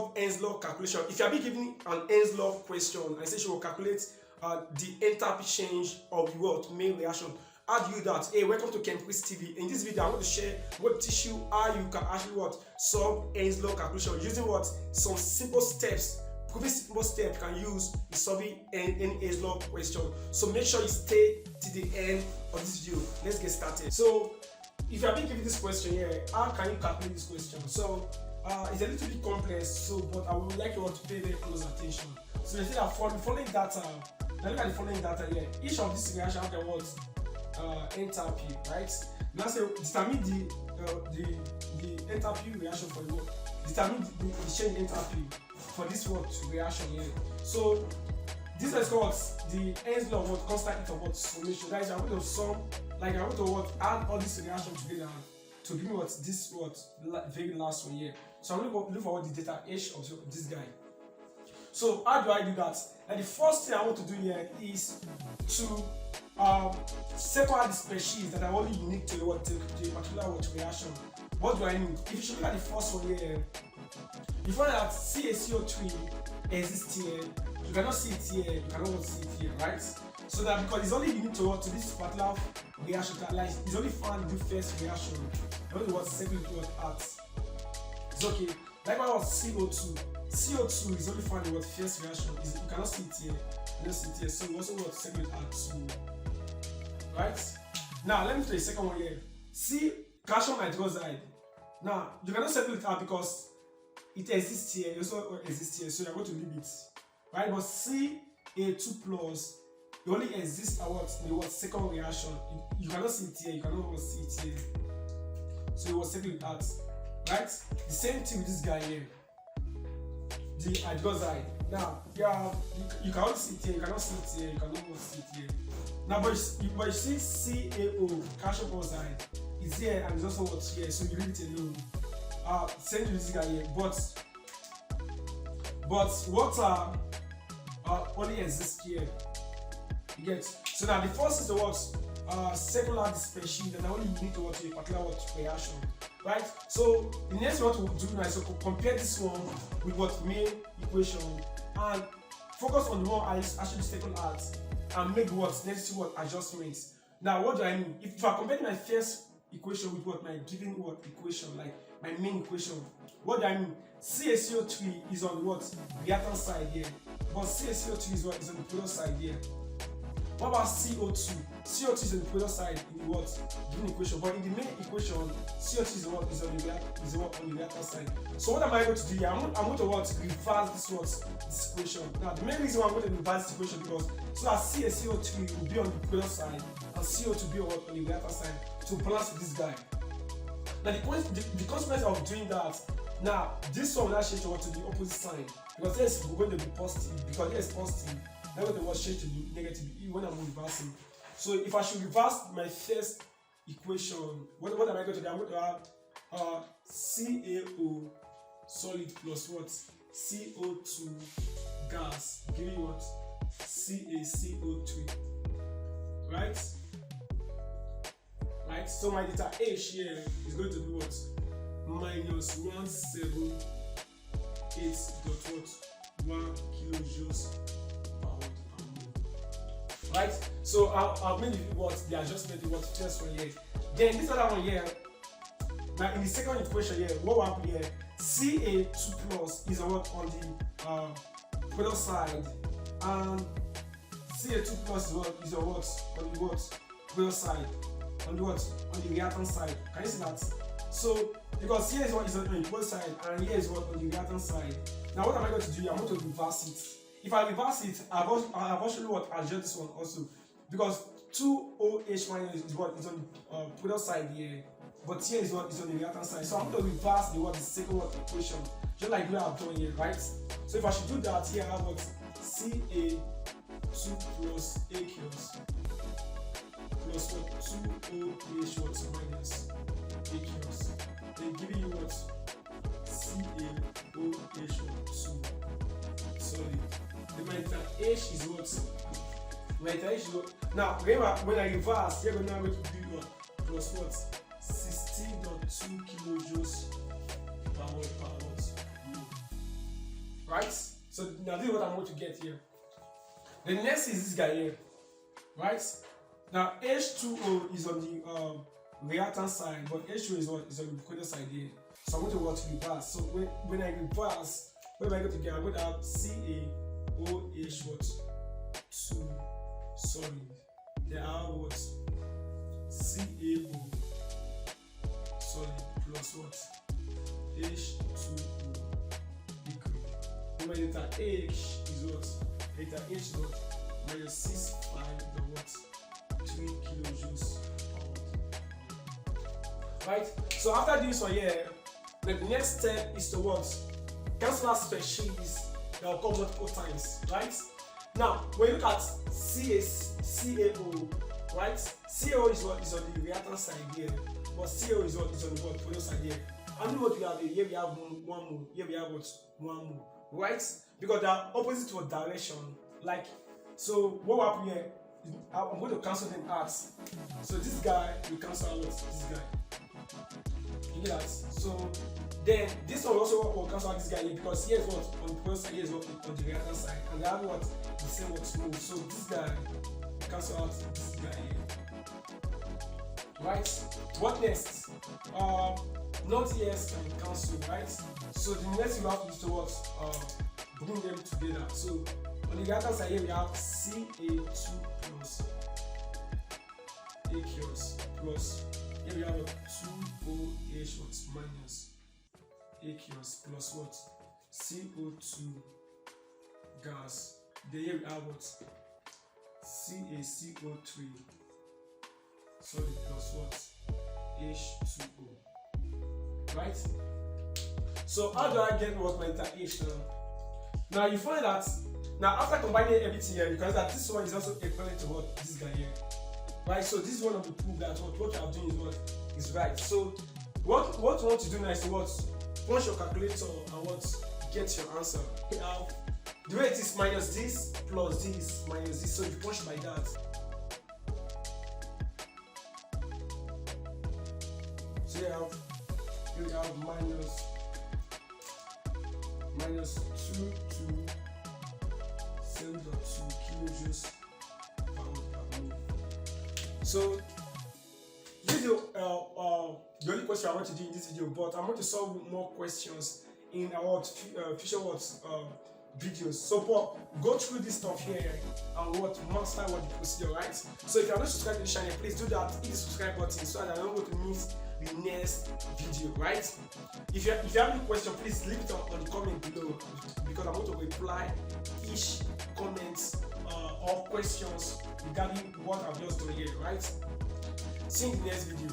solve Hess Law calculation. If you are being given an Hess Law question and say she will calculate the enthalpy change of the what main reaction, how do you do that? Hey, welcome to Chemchris TV. In this video, I want to teach you how you can actually what solve Hess Law calculation using what some simple steps. Proving simple step you can use in solving any Hess Law question. So make sure you stay to the end of this video. Let's get started. So if you are being given this question here, how can you calculate this question? So it's a little bit complex, so but I would like you all to pay very close attention. So you see that for the following data, now look at the following data here. Each of these reactions have the what enthalpy, right? Now say determine the enthalpy reaction for the what, determine the change in enthalpy for this what reaction here. So this is called the Hess Law what constant heat of what summation. That is, I'm going to sum, like I'm going to what add all these reactions together to give me what this what very last one here. So I'm going to look for what the data H of this guy. So how do I do that? And the first thing I want to do here is to separate the species that are only unique to what to a particular what reaction. What do I need? If you should look at the first one here, you find that CaCO3 exists here. You cannot see it here. You cannot see it here, right? So that because it's only unique to what to this particular reaction, like it's only found in the first reaction. Not the what second what at. It's okay. Likewise, what CO2. CO2 is only found in what first reaction. You cannot see it here. You don't see it here. So we also what second at 2. Right? Now let me do the second one here. C calcium hydroxide. Now you cannot settle it out because it exists here, it also exists here, so you're going to leave it. Right? But Ca2 plus it only exists at what in the second reaction. You cannot see it here, you cannot see it here. So you will settle it out. Right? The same thing with this guy here. The hydroxide. Now you cannot see it here, you cannot see it here, you cannot see it here. Now but you see CaO, calcium oxide, is here and it's also what's here, so you leave it alone. Same to this guy here, but what only exists here. You get? So now the first is the what secular species that are only unique to what a particular what reaction, right? So the next what we'll do now is to compare this one with what main equation and focus on the one I actually taken at and make what necessary what adjustments. Now what do I mean? If I compare my first equation with what my given what equation, like my main equation, what do I mean? CaCO3 is on what reactant side here, but CaCO3 is what is on the product side here. What about CO2? CO2 is on the product side in the what given equation, but in the main equation, CO2 is what is on the reactant side. So what am I going to do here? I'm going to what reverse this equation. Now the main reason why I'm going to reverse this equation because so that CaCO3 will be on the product side and CO2 will be on the reactant side to balance with this guy. Now the consequence of doing that, now this one will not change to the opposite sign because this is going to be positive because this is positive. Now going to change to the negative when I'm reversing. So if I should reverse my first equation, what am I going to do? I'm going to have CaO solid plus what CO2 gas giving you what CaCO3, right? Right, so my data H here is going to be what? Minus 178.1 kilojoules per watt per mole. Right? So I'll make what the adjustment in what first one here. Then this other one here. Now in the second equation here, what will happen here? Ca2 plus is what on the product side, and Ca2 plus is what on the what product side. On the what? On the reactant side. Can you see that? So because here is what is on the product side and here is what on the reactant side. Now what am I going to do here? I'm going to reverse it. If I reverse it, I've actually what adjust this one also because 2OH minus is what is on the product side here, but here is what is on the reactant side. So I'm going to reverse the second what equation, just like we have done here, right? So if I should do that here, I have what Ca2 plus aqueous plus what 2OH what minus aqueous, then giving you what CaOH what 2 solid. The delta H is what? Delta H is what? Now remember when I reverse, you're gonna to do what? Plus what? 16.2 kilojoules per watt. right? So now this is what I'm going to get here. The next is this guy here, right? Now H2O is on the reactant side, but H2O is on the lubricant side here. So I'm going to reverse. So when I reverse, what am I going to get? I'm going to have CaOH what? 2 solid. Then I have what? CaO solid plus what? H2O liquid. Remember that H is what? Delta H is what? Minus 6.5 the what? 3 kilojoules per watt. Right? So after this one here, the next step is to what? Cancel out species that will come multiple times, right? Now, when you look at CaO, right? CaO is what is on the reactant side here, but CaO is what is on the what product side here. And what we have here, we have 1 mole, here we have what 1 mole, right? Because they are opposite to a direction. Like, so what will happen here? I'm going to cancel them out. So this guy will cancel out this guy. You get that? So then this one also will cancel out this guy here, because here is what on the product side, here is what on the reactant side, and they have what the same what move. So this guy will cancel out this guy here. Right? What next? Not yes can cancel, right? So the next you have is to what bring them together. So on the reactant side here we have Ca2 plus aqueous plus here we have 2OH minus aqueous plus what? CO2 gas. Then here we have what? CaCO3 solid plus what? H2O. Right? So how do I get what my delta H now? Now you find that now after combining everything here, you can see that this one is also equivalent to what this guy here. Right? So this is one of the proof that what you are doing is what is right. So what you want to do now is to what? Punch your calculator and what? Get your answer. Now the way it is minus this plus this minus this, so you punch by that. So you have minus 2 to 7.2 kilojoules per watt per mole. So this is the only question I want to do in this video, but I want to solve more questions in our future videos. So go through this stuff here and master what the procedure, right? So if you are not subscribed to the channel, please do that. Hit the subscribe button so that I don't go to miss the next video, right? If you have any question, please leave it on the comment below, because I'm going to reply each comment or questions regarding what I've just done here, right? See you in the next video.